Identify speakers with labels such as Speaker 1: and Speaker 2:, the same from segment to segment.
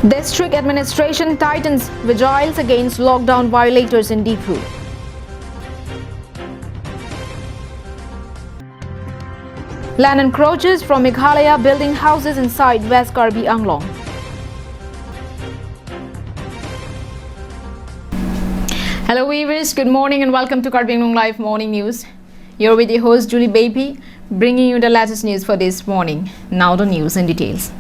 Speaker 1: District administration tightens vigiles against lockdown violators in Difu. Land encroaches from Meghalaya building houses inside West Karbi Anglong. Hello viewers, good morning and welcome to Karbi Anglong Live Morning News. You're with your host Julie Baby, bringing you the latest news for this morning. Now the news in details.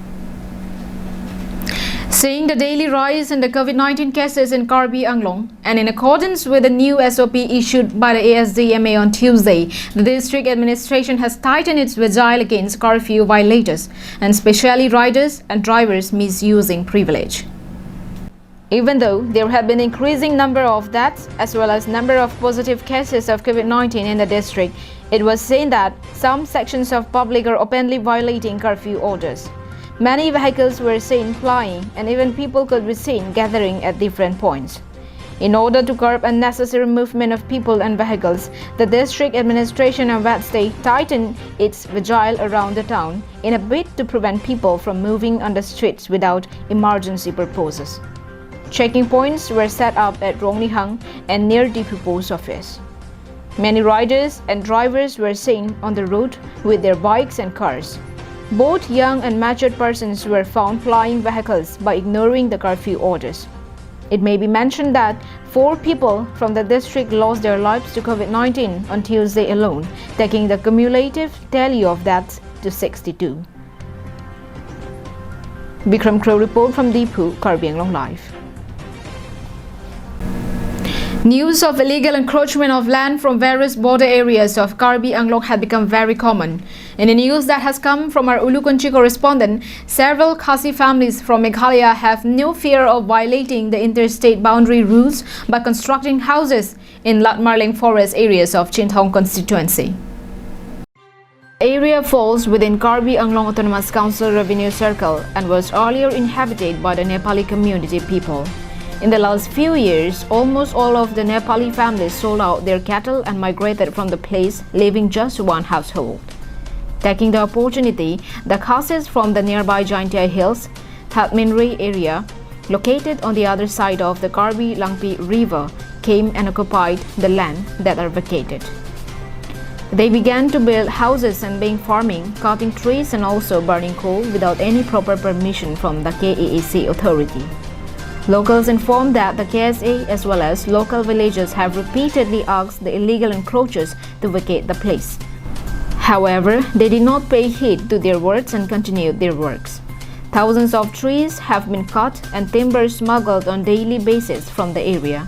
Speaker 1: Seeing the daily rise in the COVID-19 cases in Karbi Anglong and in accordance with the new SOP issued by the ASDMA on Tuesday, the district administration has tightened its vigil against curfew violators and especially riders and drivers misusing privilege. Even though there have been increasing number of deaths as well as number of positive cases of COVID-19 in the district, it was seen that some sections of public are openly violating curfew orders. Many vehicles were seen flying and even people could be seen gathering at different points. In order to curb unnecessary movement of people and vehicles, the district administration on Wednesday tightened its vigil around the town in a bid to prevent people from moving on the streets without emergency purposes. Checking points were set up at Rongnihang and near Difu Post Office. Many riders and drivers were seen on the road with their bikes and cars. Both young and matured persons were found flying vehicles by ignoring the curfew orders. It may be mentioned that 4 people from the district lost their lives to COVID-19 on Tuesday alone, taking the cumulative tally of deaths to 62. Bikram Crow report from Difu, Karbi Anglong Live. News of illegal encroachment of land from various border areas of Karbi Anglong had become very common. In the news that has come from our Ulukunchi correspondent, several Khasi families from Meghalaya have no fear of violating the interstate boundary rules by constructing houses in Latmarling forest areas of Chinthong constituency. The area falls within Karbi Anglong Autonomous Council Revenue Circle and was earlier inhabited by the Nepali community people. In the last few years, almost all of the Nepali families sold out their cattle and migrated from the place, leaving just one household. Taking the opportunity, the Khasis from the nearby Jaintia Hills, Thatminri area, located on the other side of the Karbi Langpi River, came and occupied the land that are vacated. They began to build houses and began farming, cutting trees and also burning coal without any proper permission from the KAAC authority. Locals informed that the KSA as well as local villagers have repeatedly asked the illegal encroachers to vacate the place. However, they did not pay heed to their words and continued their works. Thousands of trees have been cut and timber smuggled on daily basis from the area.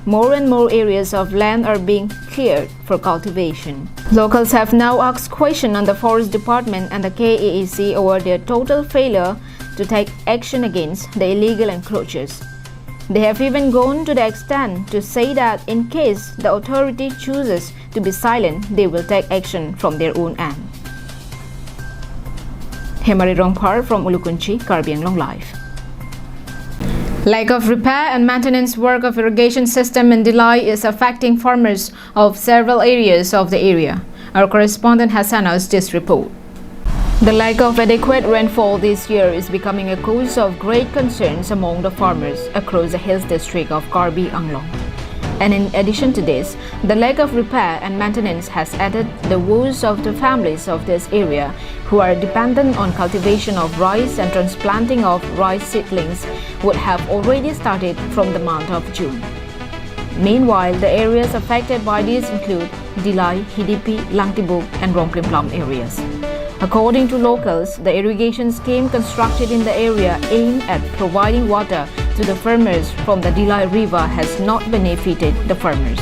Speaker 1: More and more areas of land are being cleared for cultivation. Locals have now asked questions on the Forest Department and the KAAC over their total failure to take action against the illegal encroachers. They have even gone to the extent to say that in case the authority chooses to be silent, they will take action from their own end. Hemari Rongpar from Ulukunchi, Karbi Anglong Live. Lack of repair and maintenance work of irrigation system in Dilai is affecting farmers of several areas of the area. Our correspondent Hassanas this report. The lack of adequate rainfall this year is becoming a cause of great concerns among the farmers across the hills district of Karbi Anglong. And in addition to this, the lack of repair and maintenance has added the woes of the families of this area who are dependent on cultivation of rice, and transplanting of rice seedlings would have already started from the month of June. Meanwhile, the areas affected by these include Dilai, Hidipi, Langtibuk and Rongplimplam areas. According to locals, the irrigation scheme constructed in the area aimed at providing water to the farmers from the Dilai River has not benefited the farmers.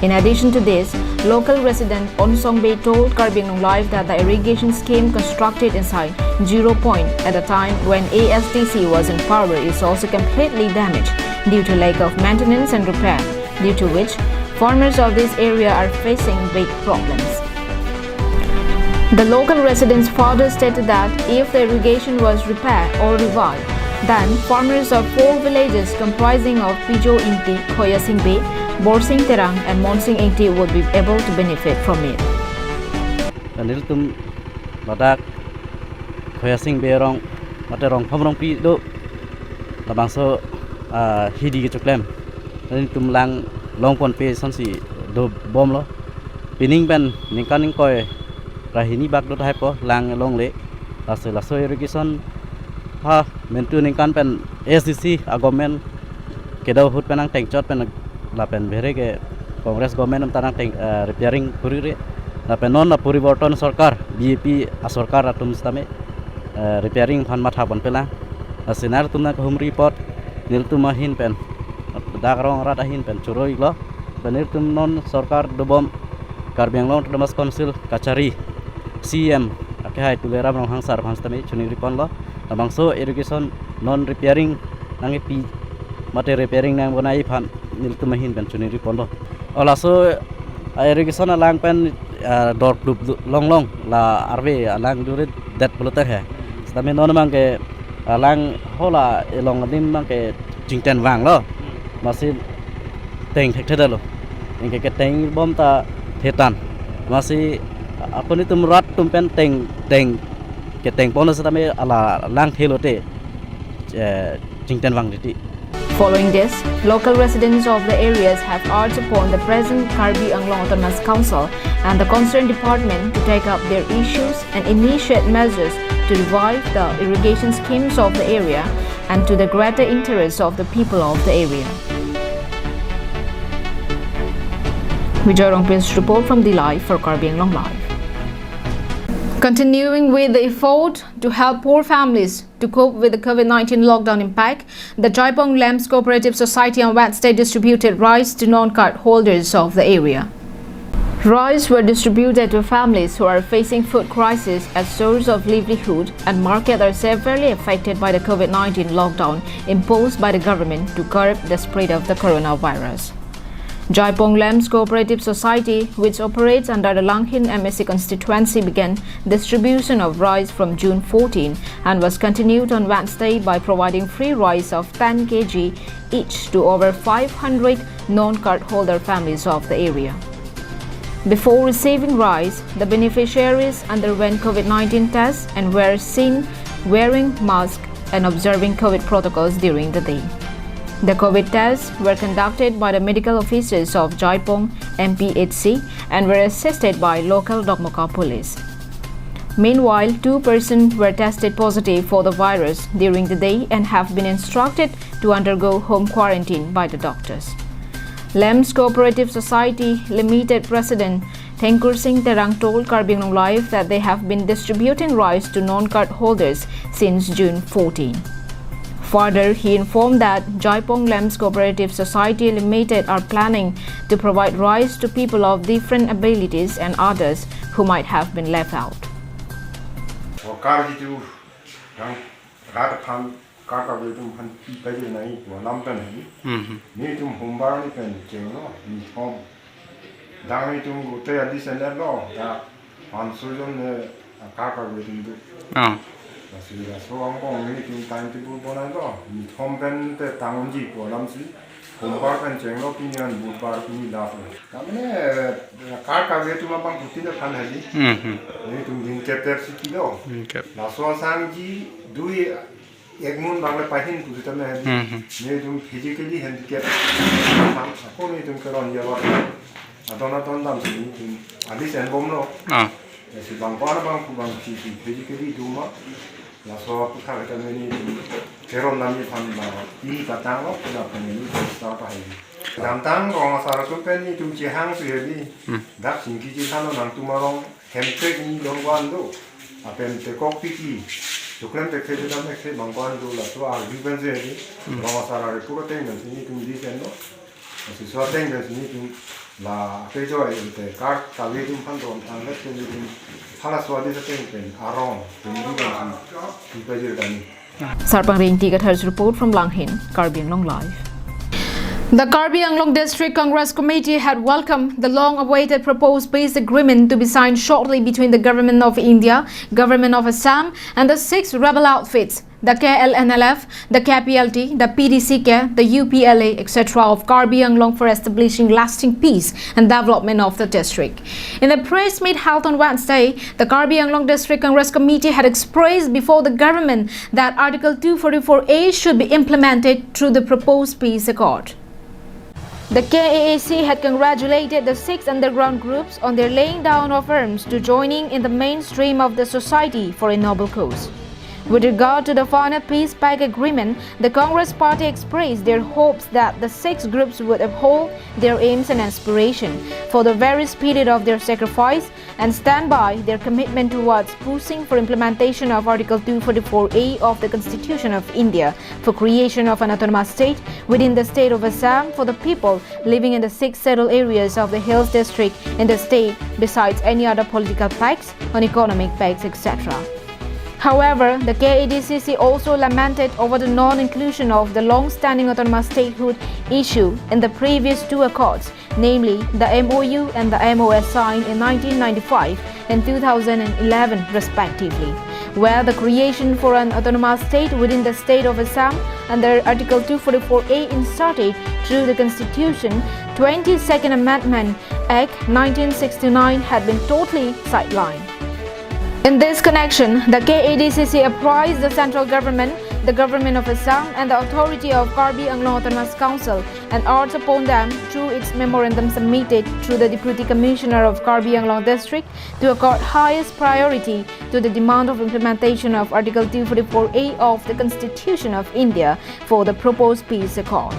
Speaker 1: In addition to this, local resident Onsong Bay told Karbi Anglong Live that the irrigation scheme constructed inside Zero Point at the time when ASTC was in power is also completely damaged due to lack of maintenance and repair, due to which farmers of this area are facing big problems. The local residents further stated that if the irrigation was repaired or revived, then farmers of 4 villages comprising of Pijo Inti, Khoyasing Bay, Borsing Terang and Monsing Inti would be able to benefit from it.
Speaker 2: Badak Khoyasing Bay rong, Materong Pamrong Pi do la bang so hi di ke choklem ni tum lang long pon pe son si do bom lo pining ben ning kan ning koi rahini bak do hai po lang long le la so irrigation ha men tu ning kan pen SDC a government ke do hut penang teng chot pen la pen bhere ke Congress government am tanang teng repairing puri re la pen non na puriborton sarkar BJP a sarkar atum stame repairing phan matha bon pela sinar tumna ko hum report nil tumahin pen dagrong rat ahin pen churoi lo benir tum non sarkar dobom Karbi Anglong Autonomous Council kachari CM akhai tulera rong hangsar bangstame chuni ripon lo bangso irrigation non repairing nangi pi mate repairing nang bonai phan nil tumahin pen chuni ripon lo ola so irrigation alang pen dor long la arve alang dure dat boloter hai stame non mang ke alang hola elong dim mang ke jingten wang lo masih teng thek lo ingke ke teng bom ta thetan masih apa ni tum rat tum pen teng ke teng bonus stame ala lang thelote jingten wang diti.
Speaker 1: Following this, local residents of the areas have urged upon the present Karbi Anglong Autonomous Council and the concerned department to take up their issues and initiate measures to revive the irrigation schemes of the area and to the greater interest of the people of the area. Vijay Rongpin's report from the Live for Karbi Anglong Live. Continuing with the effort to help poor families to cope with the COVID-19 lockdown impact, the Jaipong Lambs Cooperative Society on Wednesday distributed rice to non-card holders of the area. Rice were distributed to families who are facing food crisis as source of livelihood and markets are severely affected by the COVID-19 lockdown imposed by the government to curb the spread of the coronavirus. Jaipong Lambs Cooperative Society, which operates under the Langhin MSC constituency, began distribution of rice from June 14 and was continued on Wednesday by providing free rice of 10 kg each to over 500 non-card holder families of the area. Before receiving rice, the beneficiaries underwent COVID-19 tests and were seen wearing masks and observing COVID protocols during the day. The COVID tests were conducted by the medical officers of Jaipong MPHC and were assisted by local Dokmoka police. Meanwhile, 2 persons were tested positive for the virus during the day and have been instructed to undergo home quarantine by the doctors. Lambs Cooperative Society Limited President Tengkur Singh Terang told Karbi Anglong Live that they have been distributing rice to non-card holders since June 14. Further, he informed that Jaipong Lambs Cooperative Society Limited are planning to provide rice to people of different abilities and others who might have been left out.
Speaker 3: Masih so angkong ni tim time tipu bonan do ni thomben te tangonji ko lamsi hombar kan jenglo pinian budbar pini laf kamne kar ka vetu ma bang putin da khan haji ni tum din chapter siki do na so sangji dui ekmun bangle pahin putin na haji ni tum physically handicap ko ni tum karon ya wa adona ton dam ni tum ali sen bomno si bang ku bang physically duma la so putar ka meni keron nami phan ba ini katang lo pula pani sta pa hai dam tang rong sar tu pani tu chi hang su ye dak sing ki ji thano nang tu marong hempe ni long wan do apen te kok pi ki tuklen te ke dam ne ke bang wan do la so a vi ben ze ni rong sar re pu ko teng ni tu di sen no si so teng ni tu la pe jo ai te kar ka ve tu phan do thang le tu ni
Speaker 1: Sarpang Ringti Gathar's report from Langhin, Karbi Anglong Live. The Karbi Anglong District Congress Committee had welcomed the long-awaited proposed peace agreement to be signed shortly between the Government of India, Government of Assam and the 6 rebel outfits the KLNLF, the KPLT, the PDCK, the UPLA, etc. of Karbi Anglong for establishing lasting peace and development of the district. In a press meet held on Wednesday, the Karbi Anglong District Congress Committee had expressed before the government that Article 244A should be implemented through the proposed peace accord. The KAAC had congratulated the 6 underground groups on their laying down of arms to joining in the mainstream of the society for a noble cause. With regard to the final peace pact agreement, the Congress Party expressed their hopes that the 6 groups would uphold their aims and aspirations for the very spirit of their sacrifice and stand by their commitment towards pushing for implementation of Article 244A of the Constitution of India for creation of an autonomous state within the state of Assam for the people living in the 6 settled areas of the Hills District in the state, besides any other political pacts on economic pacts, etc. However, the KADCC also lamented over the non-inclusion of the long-standing autonomous statehood issue in the previous 2 accords, namely the MOU and the MOS signed in 1995 and 2011 respectively, where the creation for an autonomous state within the state of Assam under Article 244A inserted through the Constitution 22nd Amendment Act 1969 had been totally sidelined. In this connection, the KADCC apprised the central government, the government of Assam and the authority of Karbi Anglong Autonomous Council and urged upon them through its memorandum submitted through the Deputy Commissioner of Karbi Anglong District to accord highest priority to the demand of implementation of Article 244A of the Constitution of India for the proposed peace accord.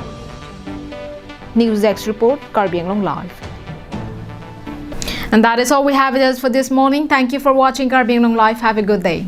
Speaker 1: NewsX report, Karbi Anglong Live. And that is all we have with us for this morning. Thank you for watching Karbi Anglong Live. Have a good day.